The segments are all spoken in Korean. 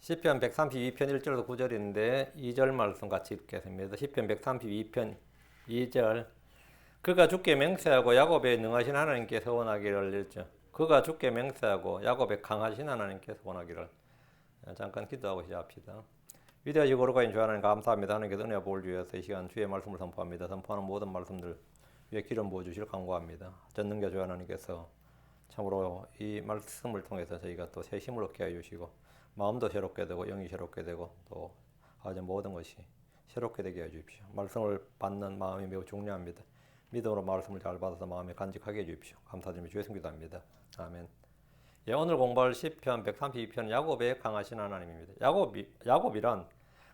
시편 132편 1절에서 9절인데 2절 말씀 같이 읽겠습니다. 시편 132편 2절 그가 주께 맹세하고 야곱의 능하신 하나님께 서원하기를 읽죠. 그가 주께 맹세하고 야곱의 강하신 하나님께 서원하기를. 잠깐 기도하고 시작합시다. 위대하시고 거룩하신 주 하나님 감사합니다. 하나님께서 은혜와 복을 주셔서 이 시간 주의 말씀을 선포합니다. 선포하는 모든 말씀들 위에 기름 부어주실 간구합니다. 전능자 주 하나님께서 참으로 이 말씀을 통해서 저희가 또 새 힘을 얻게 해주시고 마음도 새롭게 되고 영이 새롭게 되고 또 아주 모든 것이 새롭게 되게 해주십시오. 말씀을 받는 마음이 매우 중요합니다. 믿음으로 말씀을 잘 받아서 마음에 간직하게 해주십시오. 감사드리며 주의 이름 기도합니다. 아멘. 예, 오늘 공부할 시편 132편 야곱의 강하신 하나님입니다. 야곱이란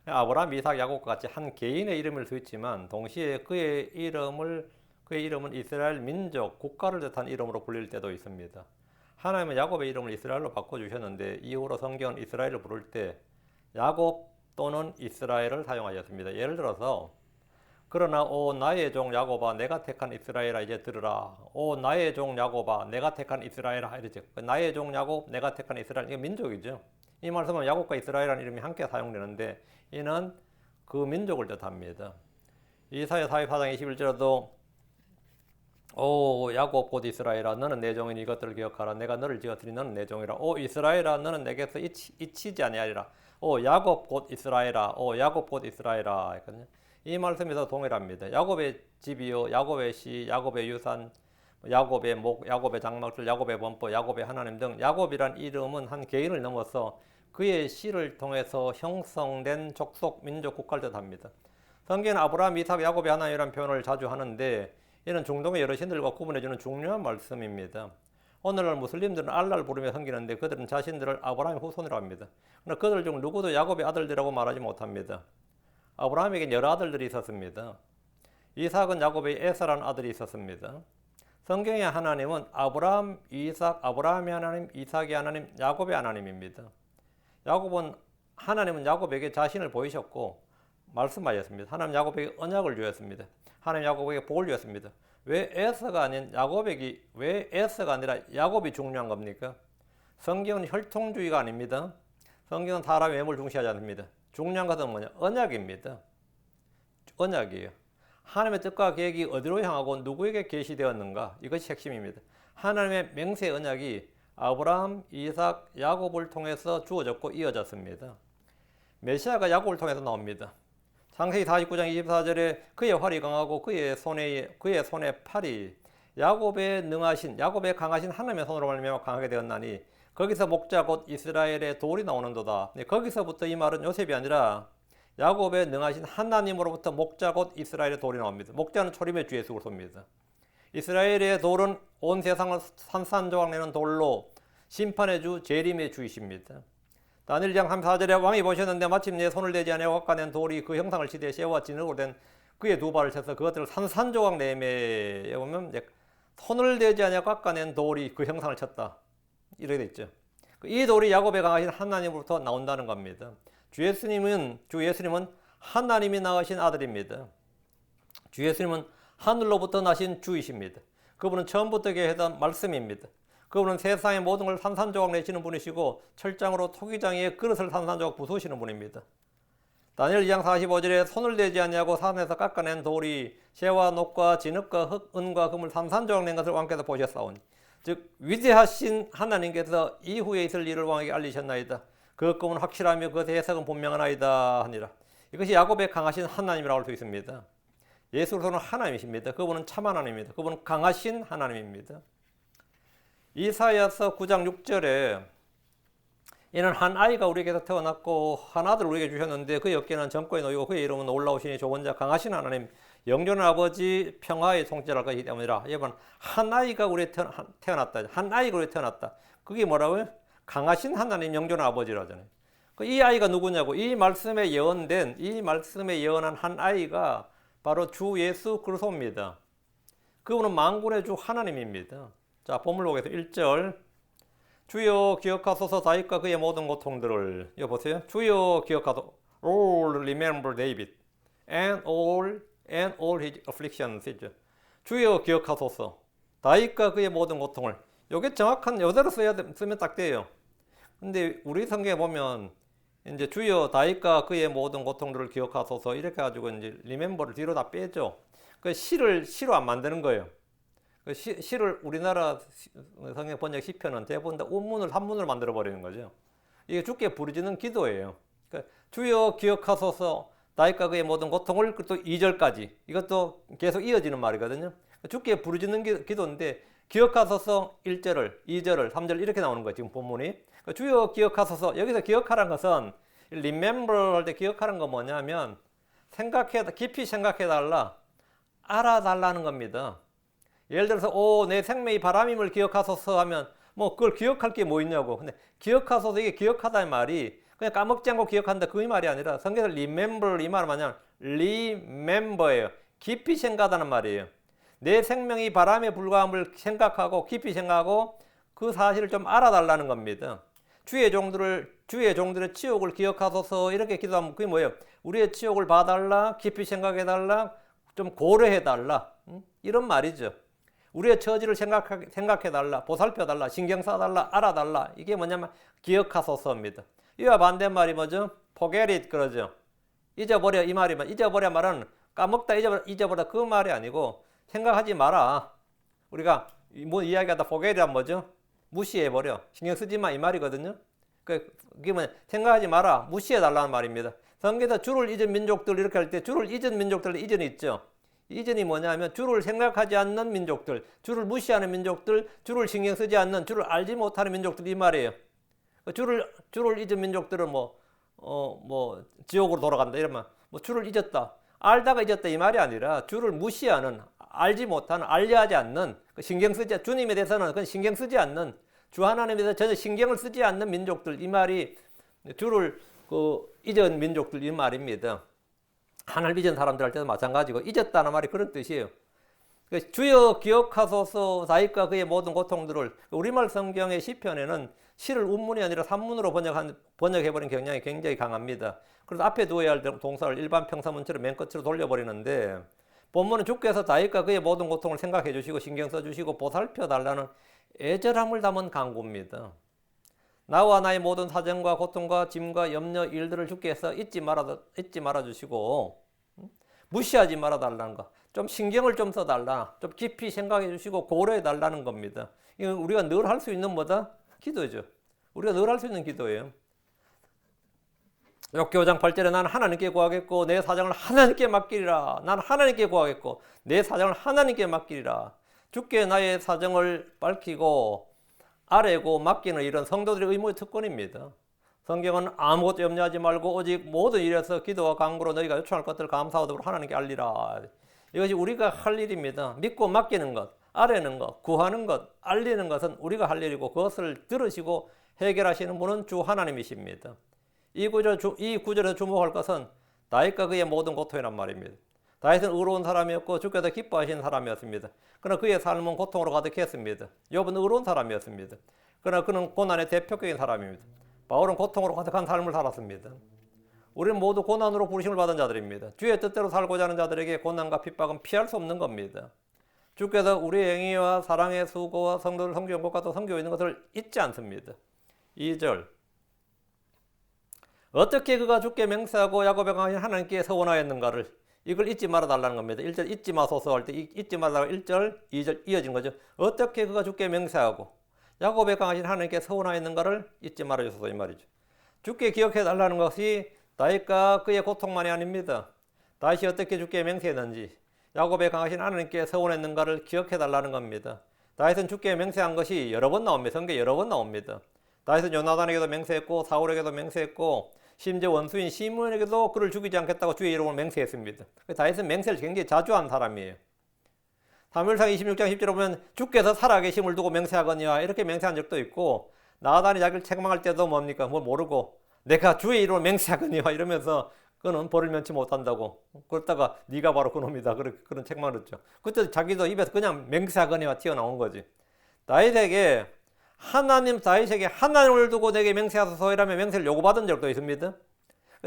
아브라함, 이삭, 야곱과 같이 한 개인의 이름일 수 있지만 동시에 그의 이름은 이스라엘 민족, 국가를 뜻한 이름으로 불릴 때도 있습니다. 하나님은 야곱의 이름을 이스라엘로 바꿔주셨는데 이후로 성경은 이스라엘을 부를 때 야곱 또는 이스라엘을 사용하셨습니다. 예를 들어서 그러나 오 나의 종 야곱아 내가 택한 이스라엘아 이제 들으라. 오 나의 종 야곱아 내가 택한 이스라엘아 이러죠. 나의 종 야곱 내가 택한 이스라엘 이게 민족이죠. 이 말씀은 야곱과 이스라엘이라는 이름이 함께 사용되는데 이는 그 민족을 뜻합니다. 이사야 44장 21절에도 오 야곱 곧 이스라엘아 너는 내 종이니 이것들을 기억하라. 내가 너를 지었으니 너는 내 종이라. 오 이스라엘아 너는 내게서 잊히지 아니하리라. 오 야곱 곧 이스라엘아. 오 야곱 곧 이스라엘아 했거든요. 이 말씀에서 동일합니다. 야곱의 집이요 야곱의 씨 야곱의 유산 야곱의 목 야곱의 장막들 야곱의 범법 야곱의 하나님 등 야곱이란 이름은 한 개인을 넘어서 그의 씨를 통해서 형성된 족속 민족 국가를 뜻합니다. 성경은 아브라함 이삭 야곱의 하나님이라는 표현을 자주 하는데 이는 중동의 여러 신들과 구분해주는 중요한 말씀입니다. 오늘날 무슬림들은 알라를 부르며 섬기는데 그들은 자신들을 아브라함의 후손이라고 합니다. 그러나 그들 중 누구도 야곱의 아들들이라고 말하지 못합니다. 아브라함에겐 여러 아들들이 있었습니다. 이삭은 야곱의 에사라는 아들이 있었습니다. 성경의 하나님은 아브라함, 이삭, 아브라함의 하나님, 이삭의 하나님, 야곱의 하나님입니다. 하나님은 야곱에게 자신을 보이셨고 말씀하셨습니다. 하나님 야곱에게 언약을 주셨습니다. 하나님 야곱에게 복을 주었습니다. 왜 에서가 아니라 야곱이 중요한 겁니까? 성경은 혈통주의가 아닙니다. 성경은 사람의 외모를 중시하지 않습니다. 중요한 것은 뭐냐? 언약입니다. 언약이에요. 하나님의 뜻과 계획이 어디로 향하고 누구에게 계시되었는가? 이것이 핵심입니다. 하나님의 맹세 언약이 아브라함, 이삭, 야곱을 통해서 주어졌고 이어졌습니다. 메시아가 야곱을 통해서 나옵니다. 창세기 49장 24절에 그의 활이 강하고 그의 손에 팔이 야곱의 강하신 하나님의 손으로 말미암아 강하게 되었나니 거기서 목자 곧 이스라엘의 돌이 나오는도다. 거기서부터 이 말은 요셉이 아니라 야곱의 능하신 하나님으로부터 목자 곧 이스라엘의 돌이 나옵니다. 목자는 초림의 주 예수 그리스도입니다. 이스라엘의 돌은 온 세상을 산산조각 내는 돌로 심판의 주 재림의 주이십니다. 다니엘 1장 34절에 왕이 보셨는데 마침 내 손을 대지 아니하고 깎아낸 돌이 그 형상을 시대에 쇠와 진흙으로 된 그의 두 발을 쳐서 그것들을 산산조각 내매 보면 손을 대지 아니하고 깎아낸 돌이 그 형상을 쳤다. 이렇게 돼 있죠. 이 돌이 야곱에 강하신 하나님으로부터 나온다는 겁니다. 주 예수님은 하나님이 낳으신 아들입니다. 주 예수님은 하늘로부터 나신 주이십니다. 그분은 처음부터 계시던 말씀입니다. 그분은 세상의 모든 걸 산산조각 내시는 분이시고 철장으로 토기장의 그릇을 산산조각 부수시는 분입니다. 다니엘 2장 45절에 손을 대지 아니하고 산에서 깎아낸 돌이 쇠와 녹과 진흙과 흙, 은과 금을 산산조각 낸 것을 왕께서 보셨사오니 즉 위대하신 하나님께서 이후에 있을 일을 왕에게 알리셨나이다. 그 꿈은 확실하며 그 해석은 분명하나이다 하니라. 이것이 야곱의 강하신 하나님이라고 할 수 있습니다. 예수 그리스도는 하나님이십니다. 그분은 참 하나님입니다. 그분은 강하신 하나님입니다. 이사야서 9장 6절에 이는 한 아이가 우리에게서 태어났고 한 아들을 우리에게 주셨는데 그의 어깨는 정권이 놓이고 그의 이름은 놀라우시니 좋은 자 강하신 하나님 영존의 아버지 평화의 통치자랄 것이기 때문이라. 여러분 한 아이가 우리에게 태어났다. 한 아이가 우리에게 태어났다. 그게 뭐라고요? 강하신 하나님 영존의 아버지라잖아요. 이 아이가 누구냐고 이 말씀에 예언한 한 아이가 바로 주 예수 그리스도입니다. 그분은 만군의 주 하나님입니다. 자, 본문 보겠습니다. 1절 주여 기억하소서 다윗과 그의 모든 고통들을. 이거 보세요. 주여 기억하소서 all remember David and all his afflictions. 주여 기억하소서 다윗과 그의 모든 고통을. 이게 정확한 여대로 쓰면 딱 돼요. 근데 우리 성경에 보면 이제 주여 다윗과 그의 모든 고통들을 기억하소서 이렇게 가지고 이제 리멤버를 뒤로 다 빼죠. 그 시를 시로 안 만드는 거예요. 그 시를 우리나라 성경 번역 시편은 대부분 다 원문을 한문을 만들어 버리는 거죠. 이게 주께 부르짖는 기도예요. 그러니까 주여 기억하소서 다윗과 그의 모든 고통을 또 2절까지 이것도 계속 이어지는 말이거든요. 주께 부르짖는 기도인데 기억하소서 1절을 2절을 3절 이렇게 나오는 거예요. 지금 본문이. 그러니까 주여 기억하소서 여기서 기억하라는 것은 remember 할 때 기억하는 건 뭐냐면 깊이 생각해 달라 알아달라는 겁니다. 예를 들어서 내 생명이 바람임을 기억하소서 하면 뭐 그걸 기억할 게 뭐 있냐고. 근데 기억하소서 이게 기억하다는 말이 그냥 까먹지 않고 기억한다 그 말이 아니라 성경에서 remember 이 말은 뭐냐면 remember예요. 깊이 생각하다는 말이에요. 내 생명이 바람에 불과함을 생각하고 깊이 생각하고 그 사실을 좀 알아달라는 겁니다. 주의 종들의 치욕을 기억하소서 이렇게 기도하면 그게 뭐예요? 우리의 치욕을 봐달라, 깊이 생각해달라, 좀 고려해달라 이런 말이죠. 우리의 처지를 생각해달라, 보살펴달라, 신경 써달라, 알아달라 이게 뭐냐면 기억하소서입니다. 이와 반대말이 뭐죠? forget it 그러죠. 잊어버려 이 말이면 잊어버려 말은 까먹다 잊어버려 그 말이 아니고 생각하지 마라. 우리가 뭐 이야기하다 forget이란 뭐죠? 무시해버려. 신경 쓰지 마 이 말이거든요. 그게 뭐냐? 생각하지 마라. 무시해달라는 말입니다. 성경에서 주를 잊은 민족들 이렇게 할 때 주를 잊은 민족들 이전이 있죠. 이전이 뭐냐면 주를 생각하지 않는 민족들, 주를 무시하는 민족들, 주를 신경 쓰지 않는, 주를 알지 못하는 민족들 이 말이에요. 주를 잊은 민족들은 지옥으로 돌아간다 이러면 주를 잊었다. 알다가 잊었다 이 말이 아니라 주를 무시하는, 알지 못하는, 알려하지 않는, 신경 쓰지 주님에 대해서는 그건 신경 쓰지 않는, 주 하나님에 대해서 전혀 신경을 쓰지 않는 민족들 이 말이 주를 잊은 민족들 이 말입니다. 하나님 잊은 사람들 할 때도 마찬가지고 잊었다는 말이 그런 뜻이에요. 주여 기억하소서 다윗과 그의 모든 고통들을 우리말 성경의 시편에는 시를 운문이 아니라 산문으로 번역해버린 경향이 굉장히 강합니다. 그래서 앞에 두어야 할 동사를 일반 평사문처럼 맨 끝으로 돌려버리는데 본문은 주께서 다윗과 그의 모든 고통을 생각해 주시고 신경 써주시고 보살펴 달라는 애절함을 담은 간구입니다. 나와 나의 모든 사정과 고통과 짐과 염려 일들을 주께서 잊지 말아 주시고 무시하지 말아 달라는 거. 좀 신경을 좀 써달라. 좀 깊이 생각해 주시고 고려해 달라는 겁니다. 이건 우리가 늘 할 수 있는 뭐다? 기도죠. 우리가 늘 할 수 있는 기도예요. 욥기 5장 8절에 나는 하나님께 구하겠고 내 사정을 하나님께 맡기리라. 나는 하나님께 구하겠고 내 사정을 하나님께 맡기리라. 주께 나의 사정을 밝히고 아뢰고 맡기는 이런 성도들의 의무의 특권입니다. 성경은 아무것도 염려하지 말고 오직 모든 일에서 기도와 간구로 너희가 요청할 것들을 감사하도록 하나님께 알리라. 이것이 우리가 할 일입니다. 믿고 맡기는 것, 아뢰는 것, 구하는 것, 알리는 것은 우리가 할 일이고 그것을 들으시고 해결하시는 분은 주 하나님이십니다. 이 구절에서 주목할 것은 다윗과 그의 모든 고통이란 말입니다. 다윗은 의로운 사람이었고 주께서 기뻐하시는 사람이었습니다. 그러나 그의 삶은 고통으로 가득했습니다. 욥은 의로운 사람이었습니다. 그러나 그는 고난의 대표격인 사람입니다. 바울은 고통으로 가득한 삶을 살았습니다. 우리는 모두 고난으로 부르심을 받은 자들입니다. 주의 뜻대로 살고자 하는 자들에게 고난과 핍박은 피할 수 없는 겁니다. 주께서 우리의 행위와 사랑의 수고와 성도를 섬기는 것과 또 섬기고 있는 것을 잊지 않습니다. 2절 어떻게 그가 주께 맹세하고 야곱에 강하신 하나님께 서원하였는가를 이걸 잊지 말아달라는 겁니다. 1절 잊지 마소서 할 때 잊지 말라고 1절, 2절 이어진 거죠. 어떻게 그가 주께 맹세하고 야곱에 강하신 하나님께 서원하였는가를 잊지 말아주소서 이 말이죠. 주께 기억해달라는 것이 다윗과 그의 고통만이 아닙니다. 다윗이 어떻게 주께 맹세했는지 야곱에 강하신 하나님께 서원했는가를 기억해달라는 겁니다. 다윗은 주께 맹세한 것이 여러 번 나옵니다. 성경에 여러 번 나옵니다. 다윗은 요나단에게도 맹세했고 사울에게도 맹세했고 심지어 원수인 시므온에게도 그를 죽이지 않겠다고 주의 이름으로 맹세했습니다. 다윗은 맹세를 굉장히 자주 한 사람이에요. 사무엘상 26장 10절에 보면 주께서 살아계심을 두고 맹세하거니와 이렇게 맹세한 적도 있고 나단이 자기를 책망할 때도 뭡니까? 뭘 모르고 내가 주의 이름으로 맹세하거니와 이러면서 그는 벌을 면치 못한다고 그러다가 네가 바로 그놈이다 그런 책망을 했죠. 그때 자기도 입에서 그냥 맹세하거니와 튀어나온 거지. 다윗에게 하나님을 두고 내게 맹세하소서 이라며 맹세를 요구받은 적도 있습니다.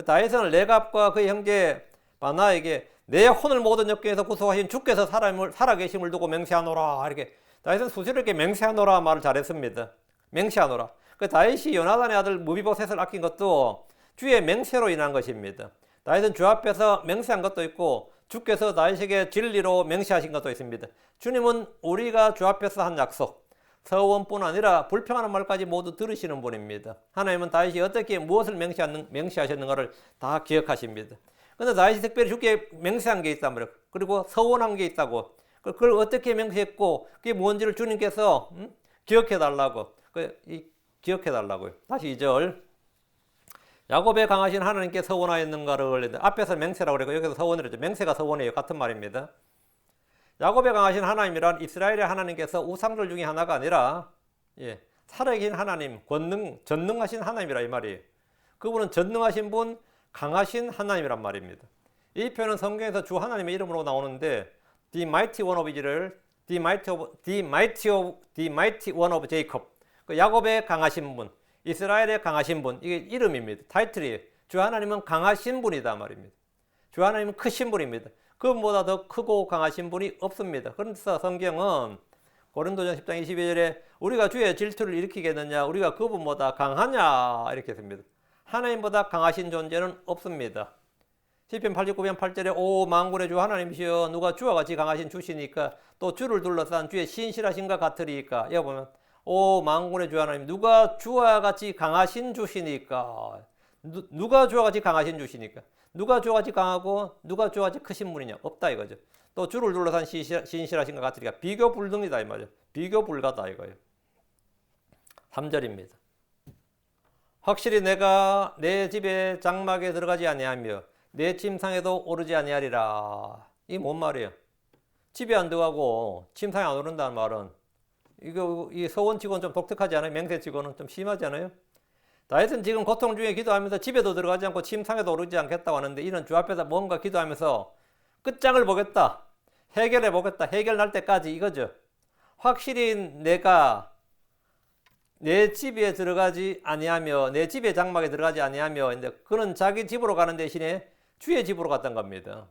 다윗은 레갑과 그의 형제 바나에게 내 혼을 모든 역경에서 구속하신 주께서 살아계심을 두고 맹세하노라 이렇게 다윗은 수시로 이렇게 맹세하노라 말을 잘했습니다. 맹세하노라. 다윗이 요나단의 아들 무비보셋을 아낀 것도 주의 맹세로 인한 것입니다. 다윗은 주 앞에서 맹세한 것도 있고 주께서 다윗에게 진리로 맹세하신 것도 있습니다. 주님은 우리가 주 앞에서 한 약속, 서원뿐 아니라 불평하는 말까지 모두 들으시는 분입니다. 하나님은 다윗이 어떻게 무엇을 맹세하셨는가를 다 기억하십니다. 그런데 다윗이 특별히 주께 맹세한 게 있단 말이에요. 그리고 서원한 게 있다고. 그걸 어떻게 맹세했고 그게 뭔지를 주님께서 기억해달라고. 기억해달라고요. 다시 2절. 야곱의 강하신 하나님께 서원하였는가를 앞에서 맹세라고 그러고 여기서 서원이라죠. 맹세가 서원이에요. 같은 말입니다. 야곱의 강하신 하나님이란 이스라엘의 하나님께서 우상들 중에 하나가 아니라 살아계신 하나님, 전능하신 하나님이라 이 말이에요. 그분은 전능하신 분, 강하신 하나님이란 말입니다. 이 표현은 성경에서 주 하나님의 이름으로 나오는데 The Mighty One of Israel, The Mighty One of Jacob. 그 야곱의 강하신 분, 이스라엘의 강하신 분, 이게 이름입니다. 타이틀이에요. 주 하나님은 강하신 분이다 말입니다. 주 하나님은 크신 분입니다. 그분보다 더 크고 강하신 분이 없습니다. 그래서 성경은 고린도전 10장 22절에 우리가 주의 질투를 일으키겠느냐, 우리가 그분보다 강하냐 이렇게 씁니다. 하나님보다 강하신 존재는 없습니다. 시편 89편 8절에 오 만군의 주 하나님이시여 누가 주와 같이 강하신 주시니까 또 주를 둘러싼 주의 신실하신가 같으리까. 여기 보면 오 만군의 주 하나님, 누가 주와 같이 강하신 주시니까. 누가 주와 같이 강하신 주시니까. 누가 주와 같이 강하고 누가 주와 같이 크신 분이냐? 없다 이거죠. 또 주를 둘러싼 신실하신 것 같으니까 비교 불능이다 이 말이죠. 비교 불가다 이거예요. 3절입니다. 확실히 내가 내 집에 장막에 들어가지 아니하며 내 침상에도 오르지 아니하리라. 이게 뭔 말이에요? 집에 안 들어가고 침상에 안 오른다는 말은 이 서원치고는 좀 독특하지 않아요? 맹세치고는 좀 심하지 않아요? 다윗은 지금 고통 중에 기도하면서 집에도 들어가지 않고 침상에도 오르지 않겠다고 하는데 이는 주 앞에서 뭔가 기도하면서 끝장을 보겠다. 해결해 보겠다. 해결 날 때까지 이거죠. 확실히 내가 내 집에 들어가지 아니하며 내 집에 장막에 들어가지 아니하며 근데 그는 자기 집으로 가는 대신에 주의 집으로 갔던 겁니다.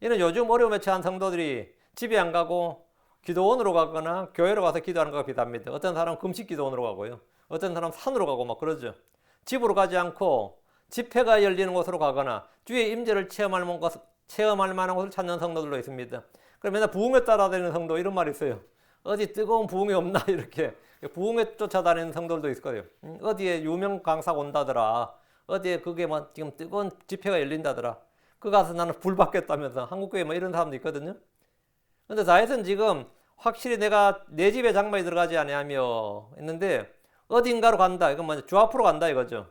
이는 요즘 어려움에 처한 성도들이 집에 안 가고 기도원으로 가거나 교회로 가서 기도하는 것과 비슷합니다. 어떤 사람은 금식 기도원으로 가고요. 어떤 사람은 산으로 가고 막 그러죠. 집으로 가지 않고 집회가 열리는 곳으로 가거나 주의 임재를 체험할 만한 곳을 찾는 성도들도 있습니다. 그럼 맨날 부흥회 따라다니는 성도 이런 말이 있어요. 어디 뜨거운 부흥회 없나 이렇게 부흥회 쫓아다니는 성도들도 있거든요. 어디에 유명 강사가 온다더라. 어디에 그게 뭐 지금 뜨거운 집회가 열린다더라. 그 가서 나는 불 받겠다면서 한국교회 뭐 이런 사람도 있거든요. 근데 다윗은 지금 확실히 내가 내 집에 장막에 들어가지 아니하며 했는데 어딘가로 간다. 이건 뭐냐? 주 앞으로 간다 이거죠.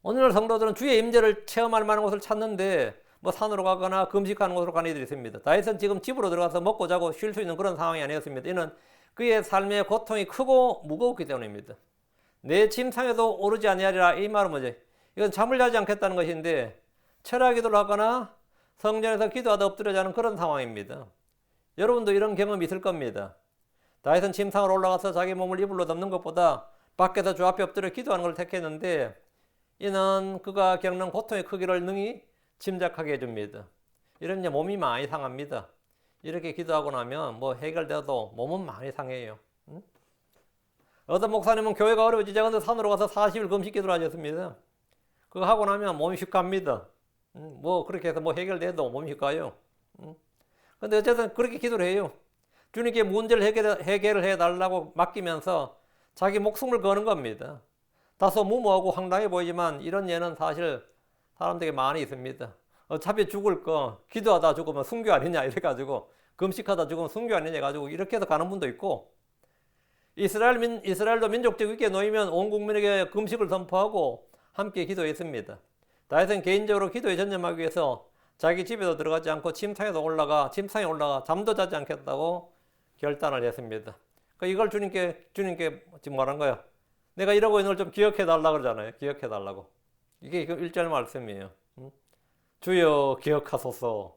오늘 성도들은 주의 임재를 체험할 만한 곳을 찾는데 뭐 산으로 가거나 금식하는 곳으로 가는 이들이 있습니다. 다윗은 지금 집으로 들어가서 먹고 자고 쉴 수 있는 그런 상황이 아니었습니다. 이는 그의 삶의 고통이 크고 무거웠기 때문입니다. 내 침상에도 오르지 아니하리라. 이 말은 뭐지? 이건 잠을 자지 않겠다는 것인데 철야 기도를 하거나 성전에서 기도하다 엎드려 자는 그런 상황입니다. 여러분도 이런 경험이 있을 겁니다. 다윗은 침상으로 올라가서 자기 몸을 이불로 덮는 것보다 밖에서 주 앞에 엎드려 기도하는 걸 택했는데 이는 그가 겪는 고통의 크기를 능히 짐작하게 해줍니다. 이런 이제 몸이 많이 상합니다. 이렇게 기도하고 나면 뭐 해결돼도 몸은 많이 상해요. 어떤 목사님은 교회가 어려워지자 근데 산으로 가서 40일 금식 기도를 하셨습니다. 그거 하고 나면 몸이 휙 갑니다. 뭐 그렇게 해서 뭐 해결돼도 몸이 휙 가요. 근데 어쨌든 그렇게 기도를 해요. 주님께 문제를 해결을 해달라고 맡기면서 자기 목숨을 거는 겁니다. 다소 무모하고 황당해 보이지만 이런 예는 사실 사람들에게 많이 있습니다. 어차피 죽을 거 기도하다 죽으면 순교 아니냐 이래가지고 금식하다 죽으면 순교 아니냐 해가지고 이렇게 해서 가는 분도 있고 이스라엘도 민족적 위기에 놓이면 온 국민에게 금식을 선포하고 함께 기도했습니다. 다윗은 개인적으로 기도에 전념하기 위해서 자기 집에도 들어가지 않고 침상에 올라가 잠도 자지 않겠다고 결단을 했습니다. 이걸 주님께 지금 말한 거야. 내가 이러고 있는 걸 좀 기억해 달라고 그러잖아요. 기억해 달라고. 이게 1절 말씀이에요. 주여 기억하소서.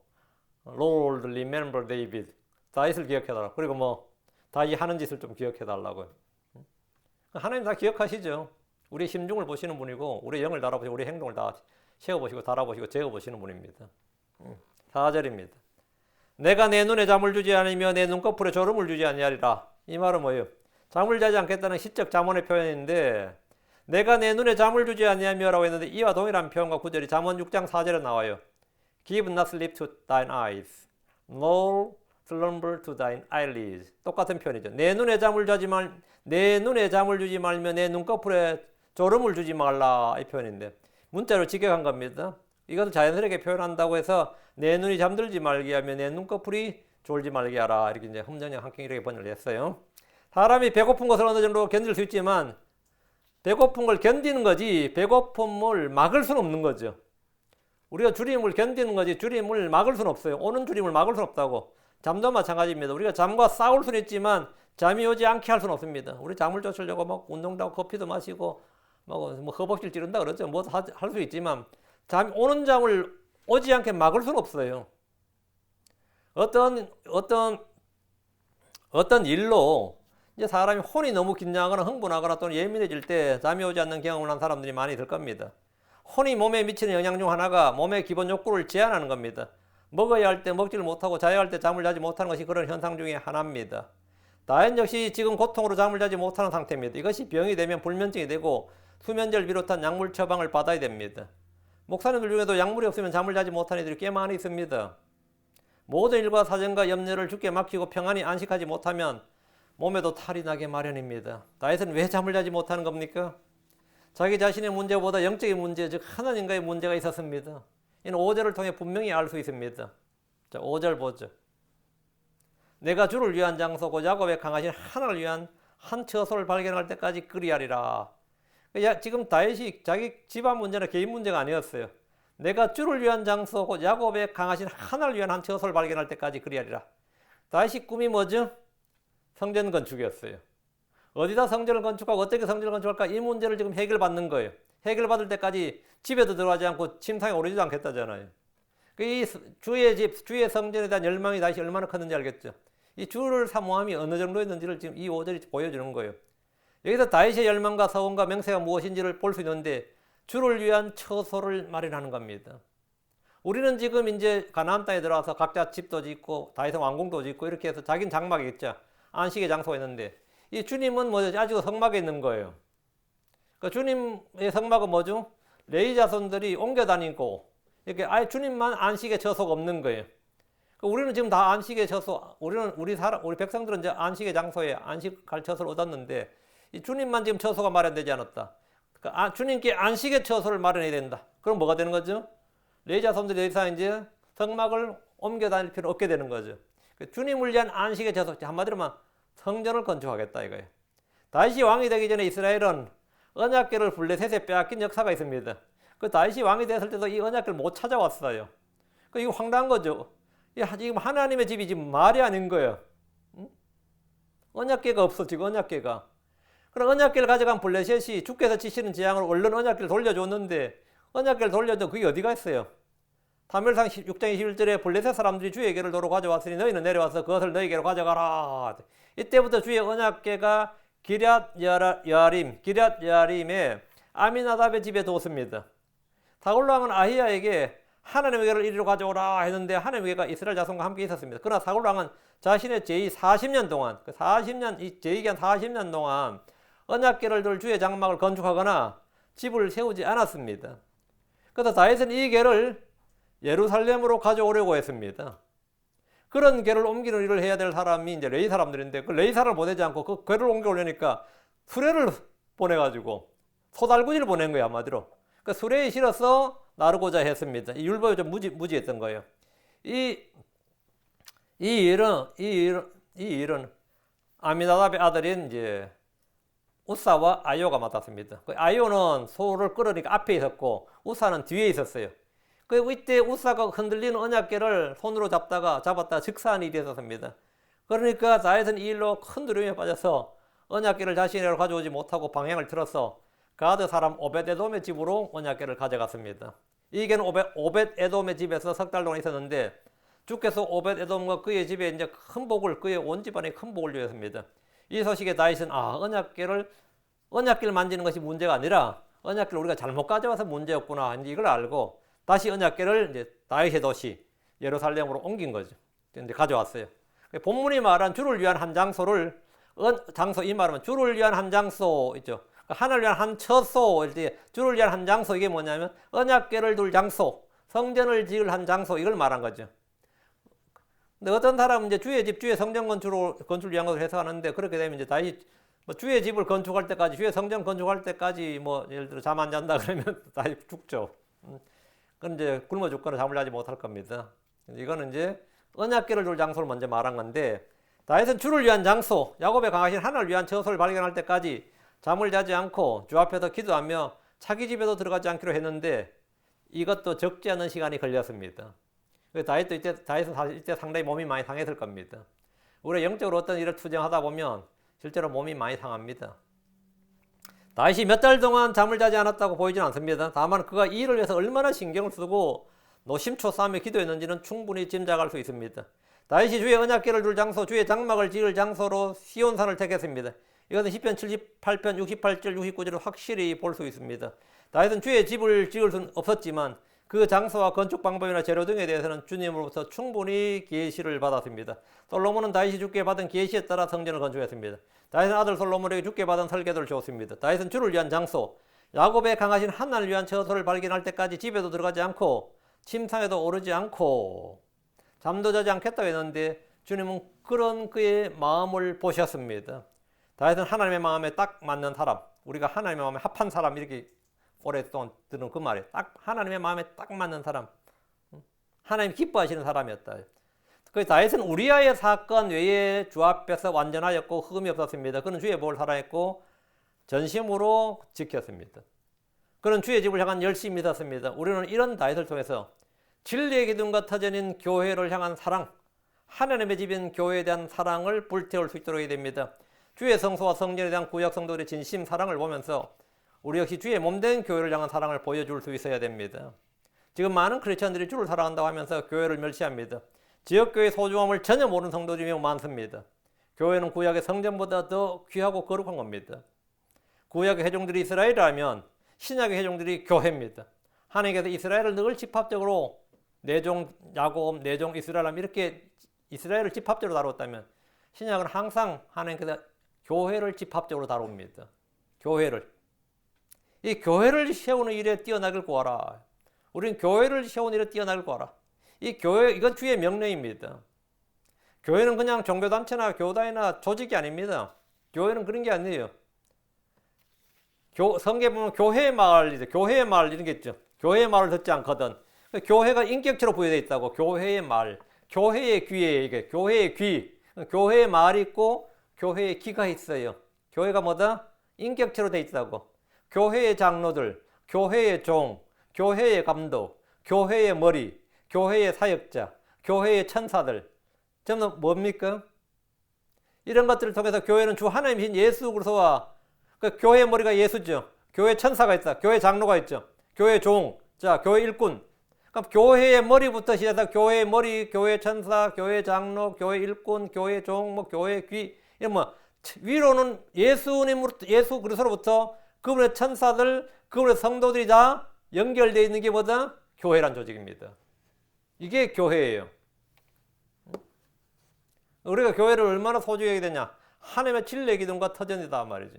Lord remember David. 다윗을 기억해 달라고. 그리고 뭐 다윗이 하는 짓을 좀 기억해 달라고요. 하나님 다 기억하시죠. 우리 심중을 보시는 분이고 우리 영을 달아보시고 우리 행동을 다 세어보시고 달아보시고 재어보시는 분입니다. 4절입니다. 내가 내 눈에 잠을 주지 않으며 내 눈꺼풀에 졸음을 주지 아니하리라. 이 말은 뭐예요? 잠을 자지 않겠다는 시적 잠언의 표현인데 내가 내 눈에 잠을 주지 아니하며라고 했는데 이와 동일한 표현과 구절이 잠언 6장 4절에 나와요. Give not sleep to thine eyes, nor slumber to thine eyelids. 똑같은 표현이죠. 내 눈에 잠을 주지 말며 내 눈꺼풀에 졸음을 주지 말라, 이 표현인데 문자로 직역한 겁니다. 이것을 자연스럽게 표현한다고 해서 내 눈이 잠들지 말게 하며 내 눈꺼풀이 졸지 말게 하라, 이렇게 이제 흠정형 한경 이렇게 번역을 했어요. 사람이 배고픈 것을 어느 정도 견딜 수 있지만 배고픈 걸 견디는 거지 배고픔을 막을 수는 없는 거죠. 우리가 주림을 견디는 거지 주림을 막을 수는 없어요. 오는 주림을 막을 수는 없다고. 잠도 마찬가지입니다. 우리가 잠과 싸울 수는 있지만 잠이 오지 않게 할 수는 없습니다. 우리 잠을 쫓으려고 막 운동도 하고 커피도 마시고 뭐 허벅지를 찌른다 그러죠. 뭐 할 수 있지만 오는 잠을 오지 않게 막을 수는 없어요. 어떤 일로 이제 사람이 혼이 너무 긴장하거나 흥분하거나 또는 예민해질 때 잠이 오지 않는 경험을 한 사람들이 많이 있을 겁니다. 혼이 몸에 미치는 영향 중 하나가 몸의 기본 욕구를 제한하는 겁니다. 먹어야 할 때 먹지를 못하고 자야 할 때 잠을 자지 못하는 것이 그런 현상 중에 하나입니다. 다인 역시 지금 고통으로 잠을 자지 못하는 상태입니다. 이것이 병이 되면 불면증이 되고 수면제를 비롯한 약물 처방을 받아야 됩니다. 목사님들 중에도 약물이 없으면 잠을 자지 못하는 이들이 꽤 많이 있습니다. 모든 일과 사정과 염려를 주께 맡기고 평안히 안식하지 못하면 몸에도 탈이 나게 마련입니다. 다윗은 왜 잠을 자지 못하는 겁니까? 자기 자신의 문제보다 영적인 문제, 즉 하나님과의 문제가 있었습니다. 이는 5절을 통해 분명히 알 수 있습니다. 자, 5절 보죠. 내가 주를 위한 장소고 야곱의 강하신 하나님을 위한 한 처소를 발견할 때까지 그리하리라. 지금 다윗이 자기 집안 문제나 개인 문제가 아니었어요. 내가 주를 위한 장소고 야곱의 강하신 하나님을 위한 한 처소를 발견할 때까지 그리하리라. 다윗이 꿈이 뭐죠? 성전 건축이었어요. 어디다 성전을 건축하고 어떻게 성전을 건축할까? 이 문제를 지금 해결받는 거예요. 해결받을 때까지 집에도 들어가지 않고 침상에 오르지도 않겠다잖아요. 이 주의 집, 주의 성전에 대한 열망이 다시 얼마나 컸는지 알겠죠? 이 주를 사모함이 어느 정도였는지를 지금 이 5절이 보여주는 거예요. 여기서 다윗의 열망과 서원과 명세가 무엇인지를 볼 수 있는데 주를 위한 처소를 마련하는 겁니다. 우리는 지금 이제 가나안 땅에 들어와서 각자 집도 짓고 다윗은 왕궁도 짓고 이렇게 해서 자기는 장막에 있죠. 안식의 장소가 있는데 이 주님은 뭐죠? 아직도 성막에 있는 거예요. 그러니까 주님의 성막은 뭐죠? 레위 자손들이 옮겨 다니고 이렇게 아예 주님만 안식의 처소가 없는 거예요. 그러니까 우리는 지금 다 안식의 처소, 우리 백성들은 이제 안식의 장소에 안식할 처소를 얻었는데 이 주님만 지금 처소가 마련되지 않았다. 그러니까 주님께 안식의 처소를 마련해야 된다. 그럼 뭐가 되는 거죠? 레위 자손들이 더 이상 이제 성막을 옮겨 다닐 필요 없게 되는 거죠. 주님을 위한 안식의 처소, 한마디로 말 성전을 건축하겠다 이거예요. 다윗이 왕이 되기 전에 이스라엘은 언약궤를 블레셋에 빼앗긴 역사가 있습니다. 그 다윗이 왕이 됐을 때도 이 언약궤를 못 찾아왔어요. 이거 황당한 거죠. 지금 하나님의 집이 지금 말이 아닌 거예요. 언약궤가 없어 지금 언약궤가. 그럼 언약궤를 가져간 블레셋이 주께서 지시는 재앙으로 얼른 언약궤를 돌려줬는데 언약궤를 돌려줬는데 그게 어디가 있어요? 사무엘상 6장 21절에 블레셋 사람들이 주에게를 도로 가져왔으니 너희는 내려와서 그것을 너희에게로 가져가라. 이때부터 주의 언약궤가 기럇여아림에 아미나답의 집에 두었습니다. 사울로 왕은 아히야에게 하나님의 궤를 이리로 가져오라 했는데 하나님의 궤가 이스라엘 자손과 함께 있었습니다. 그러나 사울 왕은 자신의 제위 40년 동안 이 제위기간 40년 동안 언약궤를 둘 주의 장막을 건축하거나 집을 세우지 않았습니다. 그래서 다윗은 이 궤를 예루살렘으로 가져오려고 했습니다. 그런 궤를 옮기는 일을 해야 될 사람이 이제 레위 사람들인데 그 레위 사람을 보내지 않고 그 궤를 옮겨오려니까 수레를 보내가지고 소달구지를 보낸 거예요 한마디로. 그 수레에 실어서 나르고자 했습니다. 이 율법이 좀 무지했던 거예요. 이 일은 아미나답의 아들인 이제 우사와 아이오가 맡았습니다. 그 아이오는 소를 끌으니까 앞에 있었고 우사는 뒤에 있었어요. 그리고 이때 우사가 흔들리는 언약궤를 손으로 잡았다가 즉사한 일이 있었습니다. 그러니까 다윗은 이 일로 큰 두려움에 빠져서 언약궤를 자신에게로 가져오지 못하고 방향을 틀어서 가드 사람 오벳에돔의 집으로 언약궤를 가져갔습니다. 이 궤는 오벳에돔의 집에서 석 달 동안 있었는데 주께서 오벳에돔과 그의 집에 이제 큰 복을 그의 온 집안에 큰 복을 주었습니다. 이 소식에 다윗은 언약궤를 만지는 것이 문제가 아니라 언약궤를 우리가 잘못 가져와서 문제였구나 이걸 알고 다시 언약궤를 이제 다윗의 도시 예루살렘으로 옮긴 거죠. 이제 가져왔어요. 본문이 말한 주를 위한 한 장소를 이 말은 주를 위한 한 장소 있죠. 하나님을 위한 한 처소, 주를 위한 한 장소, 이게 뭐냐면 언약궤를 둘 장소, 성전을 지을 한 장소, 이걸 말한 거죠. 근데 어떤 사람은 이제 주의 집, 주의 성전 건축을 위한 것을 해석하는데, 그렇게 되면 이제 다시 뭐 주의 집을 건축할 때까지, 주의 성전 건축할 때까지 뭐 예를 들어 잠 안 잔다 그러면 다시 죽죠. 그건 이제 굶어 죽거나 잠을 자지 못할 겁니다. 이거는 이제 언약궤를 둘 장소를 먼저 말한 건데, 다윗은 주를 위한 장소, 야곱의 강하신 하나님을 위한 처소를 발견할 때까지 잠을 자지 않고 주 앞에서 기도하며 자기 집에도 들어가지 않기로 했는데, 이것도 적지 않은 시간이 걸렸습니다. 다윗은 사실 이때 상당히 몸이 많이 상했을 겁니다. 우리가 영적으로 어떤 일을 투쟁하다 보면 실제로 몸이 많이 상합니다. 다윗이 몇 달 동안 잠을 자지 않았다고 보이진 않습니다. 다만 그가 이 일을 위해서 얼마나 신경을 쓰고 노심초사하며 기도했는지는 충분히 짐작할 수 있습니다. 다윗이 주의 언약궤를 둘 장소, 주의 장막을 지을 장소로 시온산을 택했습니다. 이것은 시편 78편 68절 69절을 확실히 볼 수 있습니다. 다윗은 주의 집을 지을 수는 없었지만 그 장소와 건축 방법이나 재료 등에 대해서는 주님으로부터 충분히 계시를 받았습니다. 솔로몬은 다윗이 주께 받은 계시에 따라 성전을 건축했습니다. 다윗은 아들 솔로몬에게 주께 받은 설계도를 주었습니다. 다윗은 주를 위한 장소, 야곱의 강하신 하나님을 위한 처소를 발견할 때까지 집에도 들어가지 않고 침상에도 오르지 않고 잠도 자지 않겠다고 했는데, 주님은 그런 그의 마음을 보셨습니다. 다윗은 하나님의 마음에 딱 맞는 사람, 우리가 하나님의 마음에 합한 사람, 이렇게 오랫동안 들은 그 말이에요. 딱 하나님의 마음에 딱 맞는 사람, 하나님 기뻐하시는 사람이었다. 그 다윗은 우리아의 사건 외에 주 앞에서 완전하였고 흠이 없었습니다. 그는 주의 복을 사랑했고 전심으로 지켰습니다. 그는 주의 집을 향한 열심히 믿었습니다. 우리는 이런 다윗을 통해서 진리의 기둥과 터전인 교회를 향한 사랑, 하나님의 집인 교회에 대한 사랑을 불태울 수 있도록 해야 됩니다. 주의 성소와 성전에 대한 구약 성도들의 진심 사랑을 보면서 우리 역시 주의 몸된 교회를 향한 사랑을 보여줄 수 있어야 됩니다. 지금 많은 크리스천들이 주를 사랑한다고 하면서 교회를 멸시합니다. 지역교회의 소중함을 전혀 모르는 성도들이 매우 많습니다. 교회는 구약의 성전보다 더 귀하고 거룩한 겁니다. 구약의 회중들이 이스라엘이라면 신약의 회중들이 교회입니다. 하나님께서 이스라엘을 늘 집합적으로 내종 야곱, 내종 이스라엘 이렇게 이스라엘을 집합적으로 다뤘다면, 신약은 항상 하나님께서 교회를 집합적으로 다룹니다. 이 교회를 세우는 일에 뛰어나길 구하라. 우리는 교회를 세우는 일에 뛰어나길 구하라. 이 교회, 이건 주의 명령입니다. 교회는 그냥 종교단체나 교단이나 조직이 아닙니다. 교회는 그런 게 아니에요. 성경에 보면 교회의 마을, 교회의 마을 이런 게 있죠. 교회의 말을 듣지 않거든. 교회가 인격체로 부여되어 있다고. 교회의 말, 교회의 귀에, 이게 교회의 귀, 교회의 말이 있고 교회의 귀가 있어요. 교회가 뭐다? 인격체로 되어 있다고. 교회의 장로들, 교회의 종, 교회의 감독, 교회의 머리, 교회의 사역자, 교회의 천사들, 전부 뭡니까? 이런 것들을 통해서 교회는 주 하나님이신 예수 그리스도와, 그 교회의 머리가 예수죠. 교회 천사가 있다. 교회 장로가 있죠. 교회 종, 자, 교회 일꾼. 그럼 교회의 머리부터 시작해서 교회의 머리, 교회 천사, 교회 장로, 교회 일꾼, 교회 종, 뭐 교회 귀, 이런 뭐 위로는 예수님으로부터, 예수 그리스도로부터 그분의 천사들, 그분의 성도들이 다 연결되어 있는 게 뭐다? 교회란 조직입니다. 이게 교회예요. 우리가 교회를 얼마나 소중히 하게 되냐? 하나님의 진리의 기둥과 터전이다 말이지.